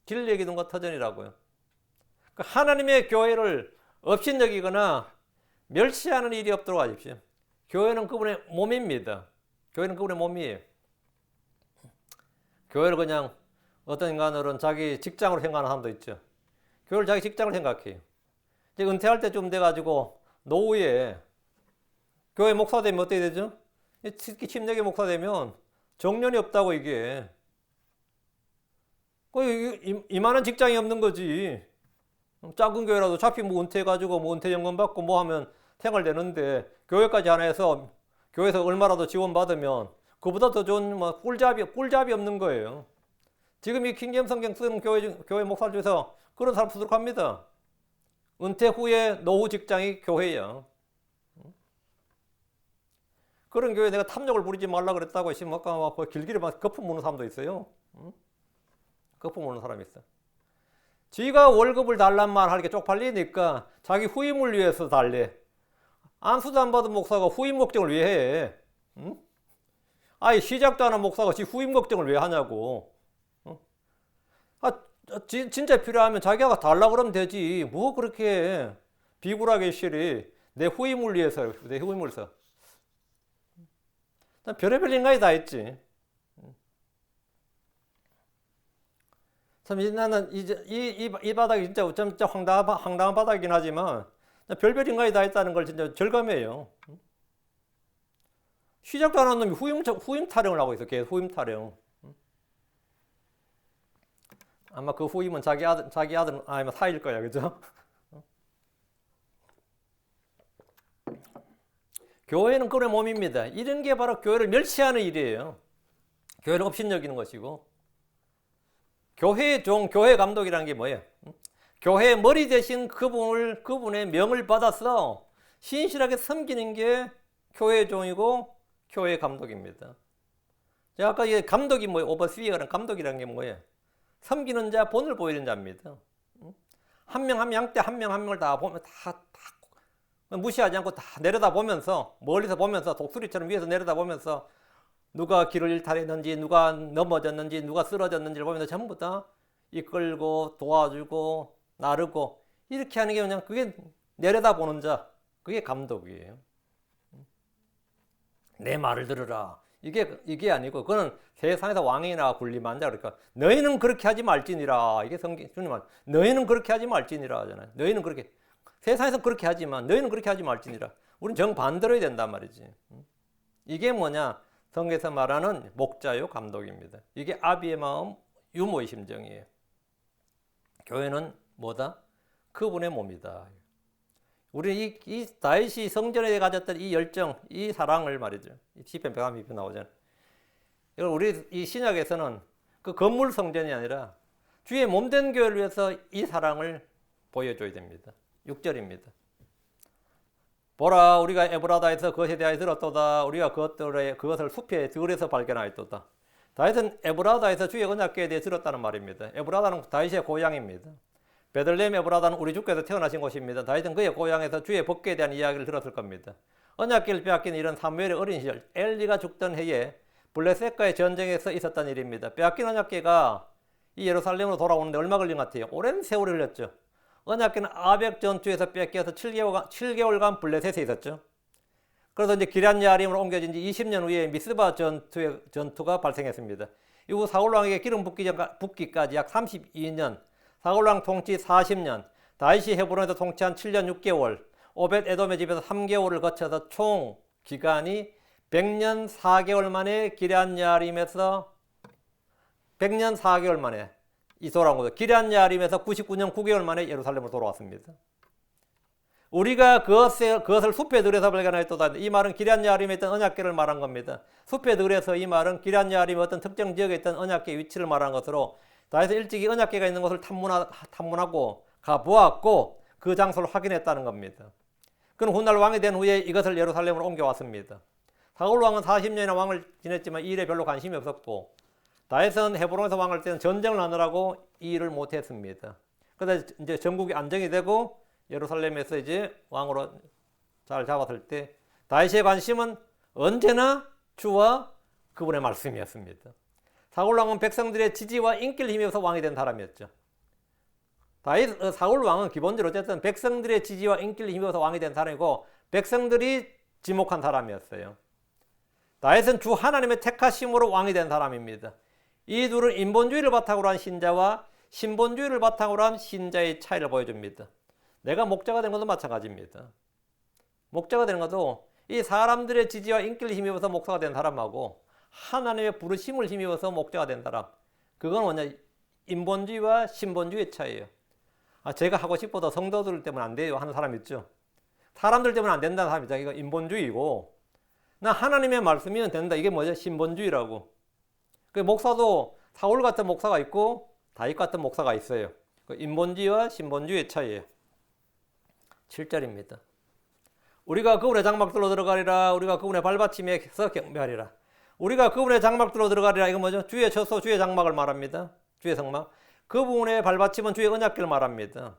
진리의 기둥과 터전이라고요. 하나님의 교회를 업신여기거나 멸시하는 일이 없도록 하십시오. 교회는 그분의 몸입니다. 교회는 그분의 몸이에요. 교회를 그냥 어떤 인간들은 자기 직장으로 생각하는 사람도 있죠. 교회를 자기 직장으로 생각해요. 이제 은퇴할 때쯤 돼가지고 노후에 교회 목사 되면 어떻게 되죠? 특히 침례교 목사 되면 정년이 없다고 이게. 이만한 직장이 없는 거지. 작은 교회라도 어차피 뭐 은퇴해가지고 뭐 은퇴연금 받고 뭐 하면 생활되는데, 교회까지 하나 해서 교회에서 얼마라도 지원받으면 그보다 더 좋은 뭐 꿀잡이 없는 거예요. 지금 이 킹제임스 성경 쓰는 교회 목사들 중에서 그런 사람 수두룩합니다. 은퇴 후에 노후 직장이 교회예요. 그런 교회 내가 탐욕을 부리지 말라 그랬다고 지금 아까 길길이 막 거품 무는 사람도 있어요. 거품 무는 사람이 있어. 지가 월급을 달란 말 하니까 쪽팔리니까 자기 후임을 위해서 달래. 안수도 안 받은 목사가 후임 걱정을 왜 해? 응? 아니 시작도 안 한 목사가 지 후임 걱정을 왜 하냐고. 진짜 필요하면 자기가 달라고 그러면 되지. 뭐 그렇게 해. 비굴하게 시리. 내 후임을 위해서, 내 후임을 위해서. 별의별 인간이 다 있지. 참, 나는 이 바닥이 진짜 황당한 바닥이긴 하지만, 별별 인간이 다 있다는 걸 진짜 절감해요. 시작도 안 한 놈이 후임 타령을 하고 있어. 걔 후임 타령. 아마 그 후임은 자기 아들 아니면 사이일 거야. 그죠? 교회는 그의 몸입니다. 이런 게 바로 교회를 멸시하는 일이에요. 교회를 업신여기는 것이고. 교회의 종, 교회 감독이라는 게 뭐예요? 교회의 머리 대신 그분의 명을 받아서 신실하게 섬기는 게 교회의 종이고 교회의 감독입니다. 제가 아까 감독이 뭐예요? 오버시어라는 감독이라는 게 뭐예요? 섬기는 자, 본을 보이는 자입니다. 한 명 한 명 때 한 명 한 명을 다 보면 다 무시하지 않고 다 내려다보면서 멀리서 보면서 독수리처럼 위에서 내려다보면서 누가 길을 일탈했는지 누가 넘어졌는지 누가 쓰러졌는지를 보면서 전부 다 이끌고 도와주고 나르고 이렇게 하는 게 그냥 그게 내려다보는 자, 그게 감독이에요. 내 말을 들으라. 이게 아니고 그거는 세상에서 왕이나 군림한 자. 그러니까 너희는 그렇게 하지 말지니라. 이게 주님 말. 너희는 그렇게 하지 말지니라 하잖아요. 너희는 그렇게 세상에서 그렇게 하지만 너희는 그렇게 하지 말지니라. 우리는 정반대로 해야 된단 말이지. 이게 뭐냐? 성경에서 말하는 목자요 감독입니다. 이게 아비의 마음, 유모의 심정이에요. 교회는 뭐다? 그분의 몸이다. 우리 이 다윗이 성전에 가졌던 이 열정, 이 사랑을 말이죠. 시편 132편 나오잖아요. 우리 이 신약에서는 그 건물 성전이 아니라 주의 몸된 교회를 위해서 이 사랑을 보여줘야 됩니다. 6절입니다. 보라, 우리가 에브라다에서 그것에 대하여 들었도다. 우리가 그것을 숲의 들에서 발견하였도다. 다윗은 에브라다에서 주의 언약궤에 대해 들었다는 말입니다. 에브라다는 다윗의 고향입니다. 베들레헴 에브라다는 우리 주께서 태어나신 곳입니다. 다윗은 그의 고향에서 주의 법궤에 대한 이야기를 들었을 겁니다. 언약궤를 빼앗긴 일은 사무엘의 어린 시절 엘리가 죽던 해에 블레셋과의 전쟁에서 있었던 일입니다. 빼앗긴 언약궤가 이 예루살렘으로 돌아오는데 얼마 걸린 것 같아요? 오랜 세월이 흘렸죠. 언약궤는 아벡 전투에서 뺏겨서 7개월간 블레셋에 있었죠. 그래서 이제 기럇 야림으로 옮겨진 지 20년 후에 미스바 전투가 발생했습니다. 이후 사울왕에게 기름 붓기까지 약 32년, 사울왕 통치 40년, 다윗이 헤브론에서 통치한 7년 6개월, 오벳 에돔의 집에서 3개월을 거쳐서 총 기간이 100년 4개월 만에 기럇 야림에서 100년 4개월 만에 돌아온 거죠. 기럇 야림에서 99년 9개월 만에 예루살렘으로 돌아왔습니다. 우리가 그것을 숲의 들에서 발견하였도다. 이 말은 기럇 야림에 있던 언약궤를 말한 겁니다. 숲의 들에서 이 말은 기럇 야림의 어떤 특정 지역에 있던 언약궤 위치를 말한 것으로 다윗은 일찍이 언약궤가 있는 곳을 탐문하고 가보았고 그 장소를 확인했다는 겁니다. 그는 훗날 왕이 된 후에 이것을 예루살렘으로 옮겨왔습니다. 사울 왕은 40년이나 왕을 지냈지만 이 일에 별로 관심이 없었고 다윗은 헤브론에서 왕할 때는 전쟁을 하느라고 이 일을 못했습니다. 그래서 이제 전국이 안정이 되고 예루살렘에서 이제 왕으로 잘 잡았을 때 다윗의 관심은 언제나 주와 그분의 말씀이었습니다. 사울 왕은 백성들의 지지와 인기를 힘입어서 왕이 된 사람이었죠. 사울 왕은 기본적으로 어쨌든 백성들의 지지와 인기를 힘입어서 왕이 된 사람이고 백성들이 지목한 사람이었어요. 다윗은 주 하나님의 택하심으로 왕이 된 사람입니다. 이 둘은 인본주의를 바탕으로 한 신자와 신본주의를 바탕으로 한 신자의 차이를 보여줍니다. 내가 목자가 되는 것도 마찬가지입니다. 목자가 되는 것도 이 사람들의 지지와 인기를 힘입어서 목사가 된 사람하고 하나님의 부르심을 힘입어서 목자가 된 사람, 그건 뭐냐? 인본주의와 신본주의의 차이예요. 제가 하고 싶어도 성도들 때문에 안 돼요 하는 사람 있죠. 사람들 때문에 안 된다는 사람 있죠. 이거 인본주의고 나 하나님의 말씀이면 된다. 이게 뭐죠? 신본주의라고. 그 목사도 사울 같은 목사가 있고 다윗 같은 목사가 있어요. 그 인본주의와 신본주의의 차이예요. 7절입니다. 우리가 그분의 장막들로 들어가리라. 우리가 그분의 발받침에서 경배하리라. 우리가 그분의 장막들로 들어가리라. 이건 뭐죠? 주의 처소, 주의 장막을 말합니다. 주의 성막. 그분의 발받침은 주의 언약궤를 말합니다.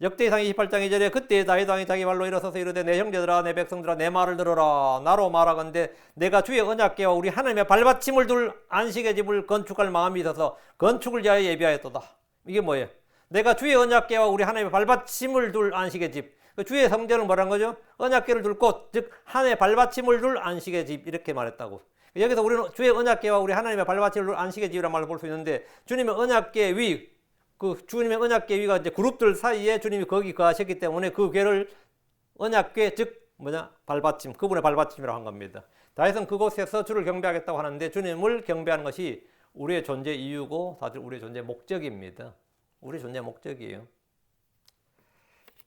역대상 28장 2절에 그때 다윗 왕이 자기 발로 일어서서 이르되 내 형제들아 내 백성들아 내 말을 들어라. 나로 말하건대 내가 주의 언약궤와 우리 하나님의 발받침을 둘 안식의 집을 건축할 마음이 있어서 건축을 위하여 예비하였도다. 이게 뭐예요? 내가 주의 언약궤와 우리 하나님의 발받침을 둘 안식의 집. 주의 성전은 뭐란 거죠? 언약궤를 둘 곳, 즉 하나님의 발받침을 둘 안식의 집 이렇게 말했다고. 여기서 우리는 주의 언약궤와 우리 하나님의 발받침을 둘 안식의 집이라는 말을 볼 수 있는데 주님의 언약궤 위, 그 주님의 언약궤 위가 이제 그룹들 사이에 주님이 거기 거하셨기 때문에 그 궤를 언약궤 즉 발받침, 그분의 발받침이라고 한 겁니다. 다윗은 그곳에서 주를 경배하겠다고 하는데 주님을 경배하는 것이 우리의 존재 이유고 사실 우리의 존재 목적입니다. 우리 존재 목적이에요.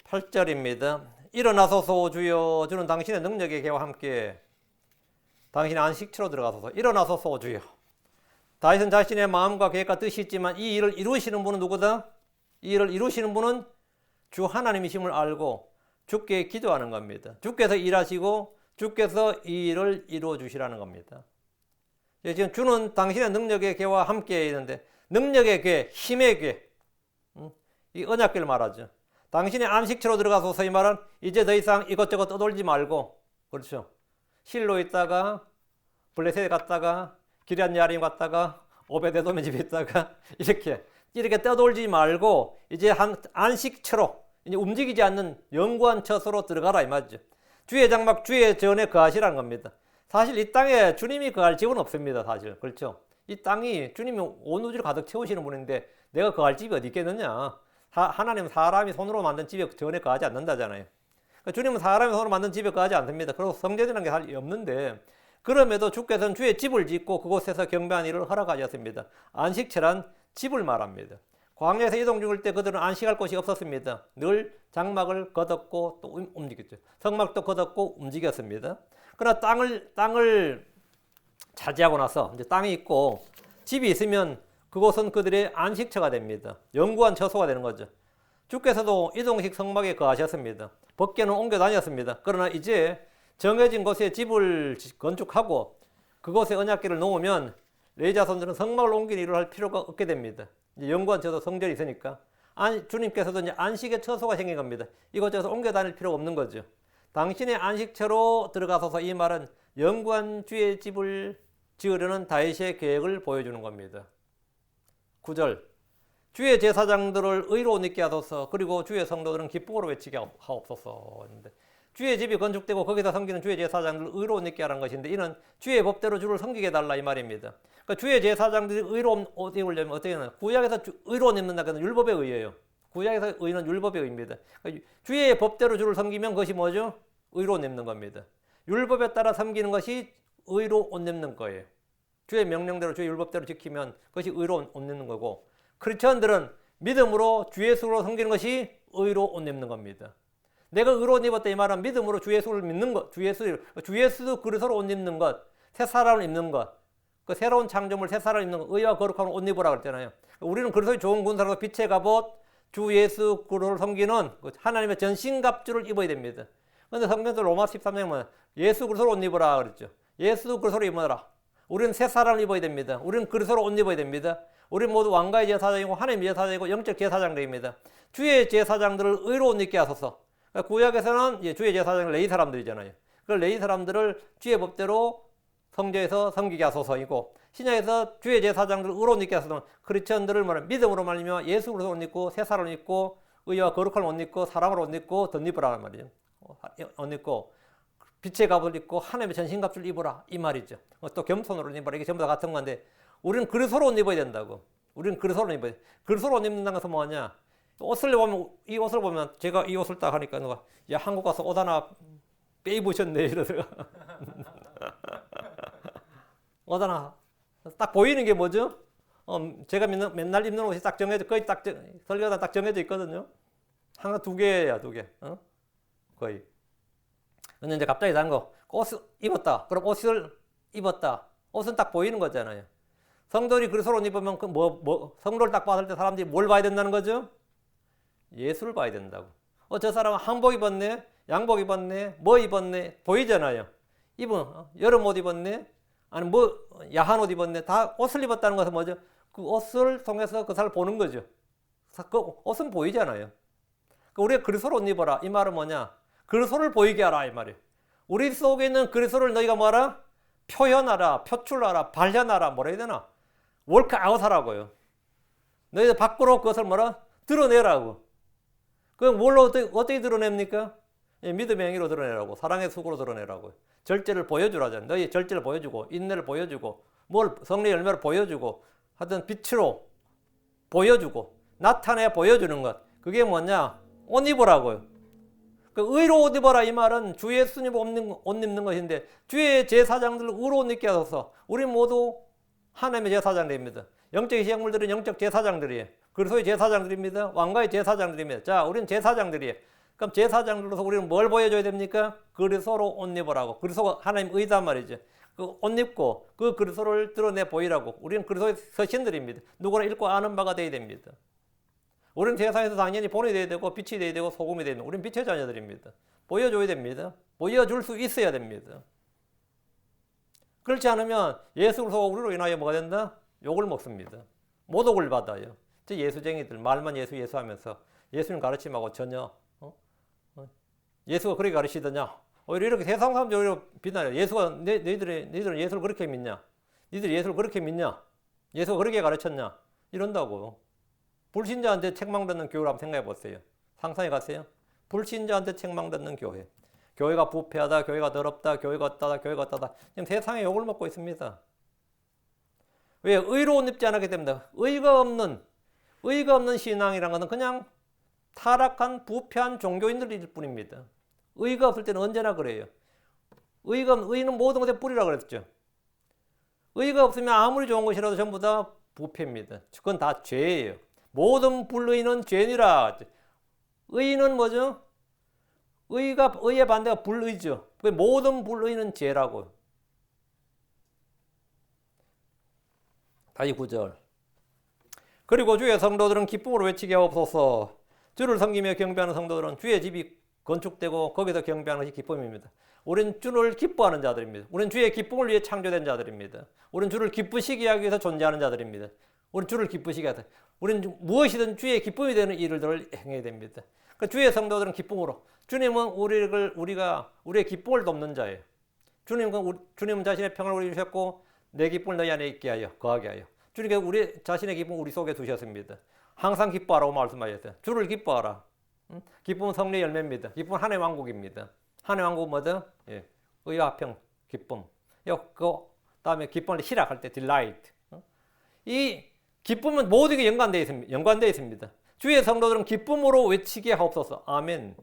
8절입니다. 일어나소서 주여, 주는 당신의 능력의 개와 함께 당신의 안식처로 들어가소서. 일어나소서 주여. 다윗은 자신의 마음과 계획과 뜻이 있지만 이 일을 이루시는 분은 누구다? 이 일을 이루시는 분은 주 하나님이심을 알고 주께 기도하는 겁니다. 주께서 일하시고 주께서 이 일을 이루어 주시라는 겁니다. 지금 주는 당신의 능력의 궤와 함께 있는데 능력의 궤, 힘의 궤, 이 언약궤를 말하죠. 당신의 안식처로 들어가소서. 이 말은 이제 더 이상 이것저것 떠돌지 말고, 그렇죠, 실로 있다가 블레셋에 갔다가 기럇 야림 갔다가 오베데돔의 집에 있다가 이렇게 떠돌지 말고 이제 한 안식처로 이제 움직이지 않는 영구한 처소로 들어가라 이 말이죠. 주의 장막 주의 전에 거하시라는 겁니다. 사실 이 땅에 주님이 거할 집은 없습니다. 사실 그렇죠. 이 땅이 주님이 온 우주를 가득 채우시는 분인데 내가 거할 집이 어디 있겠느냐. 하나님은 사람이 손으로 만든 집에 전에 거하지 않는다잖아요. 그러니까 주님은 사람이 손으로 만든 집에 거하지 않습니다. 그리고 성전이라는 게 사실 없는데 그럼에도 주께서는 주의 집을 짓고 그곳에서 경배하는 일을 허락하셨습니다. 안식처란 집을 말합니다. 광야에서 이동 중일 때 그들은 안식할 곳이 없었습니다. 늘 장막을 걷었고 또 움직였죠. 성막도 걷었고 움직였습니다. 그러나 땅을 차지하고 나서 이제 땅이 있고 집이 있으면 그곳은 그들의 안식처가 됩니다. 영구한 처소가 되는 거죠. 주께서도 이동식 성막에 거하셨습니다. 밖에는 옮겨 다녔습니다. 그러나 이제 정해진 곳에 집을 건축하고 그곳에 언약궤를 놓으면 레위 자손들은 성막을 옮긴 일을 할 필요가 없게 됩니다. 이제 영구한 처소 성전이 있으니까 주님께서도 이제 안식의 처소가 생긴 겁니다. 이곳저곳 옮겨 다닐 필요가 없는 거죠. 당신의 안식처로 들어가소서. 이 말은 영구한 주의 집을 지으려는 다윗의 계획을 보여주는 겁니다. 9절 주의 제사장들을 의로운 있게 하소서. 그리고 주의 성도들은 기쁨으로 외치게 하옵소서. 주의 집이 건축되고 거기서 섬기는 주의 제사장들을 의로운 있게 하라는 것인데 이는 주의 법대로 주를 섬기게 달라 이 말입니다. 그러니까 주의 제사장들이 의로운 옷 입으려면 어떻게 하나? 구약에서 의로운 입는다 그러면 율법에 의해요. 구약에서 의는 율법에 의입니다. 그러니까 주의 법대로 주를 섬기면 그것이 뭐죠? 의로운 입는 겁니다. 율법에 따라 섬기는 것이 의로 옷 입는 거예요. 주의 명령대로 주의 율법대로 지키면 그것이 의로운 옷 입는 거고 크리스천들은 믿음으로 주 예수로 섬기는 것이 의로 옷 입는 겁니다. 내가 의로운 입었다 이 말은 믿음으로 주 예수를 믿는 것, 주 예수 그리스도로 옷 입는 것, 새 사람을 입는 것, 그 새로운 창조물 새 사람을 입는 것, 의와 거룩함을 옷 입으라 그랬잖아요. 우리는 그리스도의 좋은 군사로 빛의 갑옷, 주 예수 그리스도를 섬기는 하나님의 전신갑주를 입어야 됩니다. 그런데 성경에서 로마 13장은 예수 그리스도로 옷 입으라 그랬죠. 예수 그리스도로 입어라. 우리는 새 사람을 입어야 됩니다. 우리는 그리스도로 옷 입어야 됩니다. 우리는 모두 왕가의 제사장이고 하나님의 제사장이고 영적 제사장들입니다. 주의 제사장들을 의로운 있게 하소서. 그러니까 구약에서는 주의 제사장은 레위 사람들이잖아요. 그 레위 사람들을 주의 법대로 성전에서 섬기게 하소서이고 신약에서 주의 제사장들을 의로운 있게 하소서. 크리스천들을 말하면 믿음으로 말미암아 예수 그리스도를 옷 입고 새 사람을 입고 의와 거룩함을 옷 입고 사랑을 옷 입고 덧입으라는 말이죠. 옷 입고 빛의 갑을 입고 하나님의 전신갑주를 입으라 이 말이죠. 또 겸손으로 입으라 이게 전부 다 같은 건데 우리는 그리스도로 옷 입어야 된다고. 우리는 그리스도로 입어야 돼. 그리스도로 옷 입는다는 것은 뭐냐? 이 옷을 보면 제가 이 옷을 딱 하니까 누가 야 한국 가서 옷 하나 빼입으셨네 이러다가 옷 하나 딱 보이는 게 뭐죠? 제가 맨날 입는 옷이 딱 정해져 거의 설교가 딱 정해져 있거든요. 항상 두 개야 두 개. 거의. 근데 이제 갑자기 다른 거 옷을 입었다. 그럼 옷을 입었다. 옷은 딱 보이는 거잖아요. 성도들이 그리스도로 옷 입으면 성도를 딱 봤을 때 사람들이 뭘 봐야 된다는 거죠? 예수를 봐야 된다고. 저 사람은 한복 입었네, 양복 입었네, 뭐 입었네 보이잖아요. 여름 옷 입었네, 아니 야한 옷 입었네. 다 옷을 입었다는 것은 뭐죠? 그 옷을 통해서 그 사람을 보는 거죠. 그 옷은 보이잖아요. 우리가 그리스도로 옷 입어라 이 말은 뭐냐? 그리스도를 보이게 하라 이 말이에요. 우리 속에 있는 그리스도를 너희가 뭐하라? 표현하라, 표출하라, 발현하라 뭐라 해야 되나? 월크아웃하라고요. 너희들 밖으로 그것을 뭐라? 드러내라고. 그럼 뭘로 어떻게 드러냅니까? 예, 믿음의 행위로 드러내라고. 사랑의 수고로 드러내라고. 절제를 보여주라잖아. 너희 절제를 보여주고 인내를 보여주고 뭘 성례 열매를 보여주고 하여튼 빛으로 보여주고 나타내 보여주는 것. 그게 뭐냐? 옷 입으라고요. 그 의로 옷 입어라 이 말은 주 예수님 옷 입는 것인데 주의 제사장들 의로 옷 입게 하소서. 우리 모두 하나님의 제사장들입니다. 영적 시작물들은 영적 제사장들이에요. 그리스도의 제사장들입니다. 왕가의 제사장들입니다. 자, 우리는 제사장들이에요. 그럼 제사장들로서 우리는 뭘 보여줘야 됩니까? 그리스도로 옷 입으라고. 그리스도가 하나님 의단 말이죠. 그 옷 입고 그 그리스도를 드러내 보이라고. 우리는 그리스도의 서신들입니다. 누구나 읽고 아는 바가 되어야 됩니다. 우리는 세상에서 당연히 본이 되어야 되고 빛이 되어야 되고 소금이 되어야 됩니다. 우리는 빛의 자녀들입니다. 보여줘야 됩니다. 보여줄 수 있어야 됩니다. 그렇지 않으면 예수 그리스도가 우리로 인하여 뭐가 된다? 욕을 먹습니다. 모독을 받아요. 저 예수쟁이들 말만 예수 예수하면서 예수님 가르침하고 전혀 예수가 그렇게 가르치더냐? 오히려 이렇게 세상 사람들이 오히려 비난해요. 예수가 너희들은 예수를 그렇게 믿냐? 너희들이 예수를 그렇게 믿냐? 예수가 그렇게 가르쳤냐? 이런다고. 불신자한테 책망받는 교회를 한번 생각해 보세요. 상상해 가세요. 불신자한테 책망받는 교회. 교회가 부패하다, 교회가 더럽다, 교회가 어따다, 교회가 어따다. 지금 세상에 욕을 먹고 있습니다. 왜? 의로 옷 입지 않았기 때문에. 의가 없는 신앙이란 것은 그냥 타락한 부패한 종교인들일 뿐입니다. 의가 없을 때는 언제나 그래요. 의는 모든 것에 뿌리라 그랬죠. 의가 없으면 아무리 좋은 것이라도 전부 다 부패입니다. 그건 다 죄예요. 모든 불의는 죄니라. 의는 뭐죠? 의의 반대가 불의죠. 모든 불의는 죄라고. 다시 9절. 그리고 주의 성도들은 기쁨으로 외치게 하옵소서. 주를 섬기며 경배하는 성도들은 주의 집이 건축되고 거기서 경배하는 것이 기쁨입니다. 우리는 주를 기뻐하는 자들입니다. 우리는 주의 기쁨을 위해 창조된 자들입니다. 우리는 주를 기쁘시게 하기 위해서 존재하는 자들입니다. 우리는 주를 기쁘시게 하다. 우리는 무엇이든 주의 기쁨이 되는 일들을 행해야 됩니다. 그러니까 주의 성도들은 기쁨으로. 주님은 우리의 기쁨을 돕는 자예요. 주님은 자신의 평을 우리 주셨고 내 기쁨을 너희 안에 있게 하여 거하게 하여. 주님께서 우리 자신의 기쁨을 우리 속에 두셨습니다. 항상 기뻐하라고 말씀하셨어요. 주를 기뻐하라. 기쁨은 성례의 열매입니다. 기쁨은 하나님의 왕국입니다. 하나님의 왕국은 뭐든? 예. 의와 화평, 기쁨. 그 다음에 기쁨을 희락할 때 delight. 이 기쁨은 모든 게 연관되어 있습니다. 주의 성도들은 기쁨으로 외치게 하옵소서. 아멘.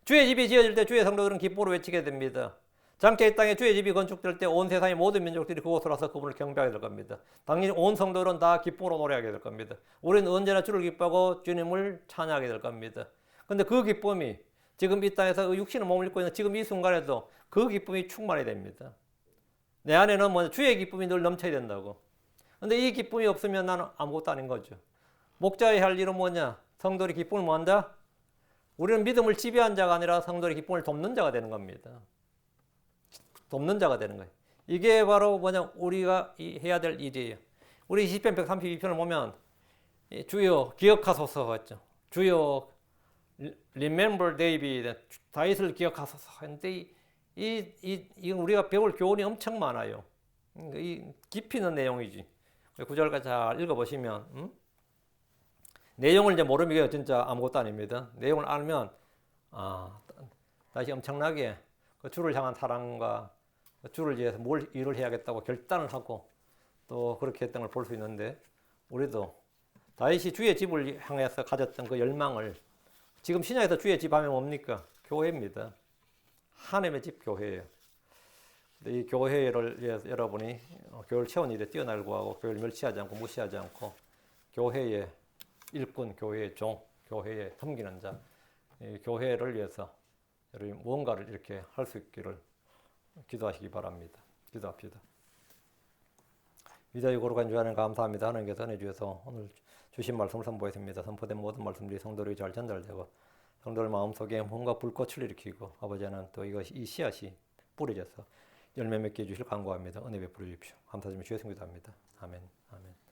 주의 집이 지어질 때 주의 성도들은 기쁨으로 외치게 됩니다. 장차의 땅에 주의 집이 건축될 때 온 세상의 모든 민족들이 그곳으로 와서 그분을 경배하게 될 겁니다. 당연히 온 성도들은 다 기쁨으로 노래하게 될 겁니다. 우리는 언제나 주를 기뻐하고 주님을 찬양하게 될 겁니다. 그런데 그 기쁨이 지금 이 땅에서 육신의 몸을 입고 있는 지금 이 순간에도 그 기쁨이 충만해야 됩니다. 내 안에는 뭐냐? 주의 기쁨이 늘 넘쳐야 된다고. 그런데 이 기쁨이 없으면 나는 아무것도 아닌 거죠. 목자의 할 일은 뭐냐? 성도의 기쁨을 뭐 한다? 우리는 믿음을 지배한 자가 아니라 성도의 기쁨을 돕는 자가 되는 겁니다. 돕는 자가 되는 거예요. 이게 바로 뭐냐? 우리가 해야 될 일이에요. 우리 시편 132편을 보면 주여 기억하소서 했죠. 주여 remember David, 다윗을 기억하소서 했는데 이 우리가 배울 교훈이 엄청 많아요. 이 깊이 있는 내용이지. 9절까지 잘 읽어보시면 내용을 이제 모르면 진짜 아무것도 아닙니다. 내용을 알면 다시 엄청나게 그 주를 향한 사랑과 주를 위해서 뭘 일을 해야겠다고 결단을 하고 또 그렇게 했던 걸 볼 수 있는데 우리도 다윗이 주의 집을 향해서 가졌던 그 열망을 지금 신약에서 주의 집 하면 뭡니까? 교회입니다. 하나님의 집 교회예요. 이 교회를 위해서 여러분이 교회를 채운 일에 뛰어날고 하고 교회를 멸치하지 않고 무시하지 않고 교회의 일꾼, 교회의 종, 교회에 섬기는 자, 이 교회를 위해서 여러분이 무언가를 이렇게 할 수 있기를 기도하시기 바랍니다. 기도합시다. 위대하고 거룩한 주 하나님 감사합니다. 하나님께서 은혜 주셔서 오늘 주신 말씀을 선포했습니다. 선포된 모든 말씀들이 성도들이 잘 전달되고 성도들 마음속에 뭔가 불꽃을 일으키고 아버지는 또 이 씨앗이 뿌려져서 열매 맺게 해주실 간구합니다. 은혜 베풀어 주십시오. 감사드리며 주의 성기도합니다. 아멘. 아멘.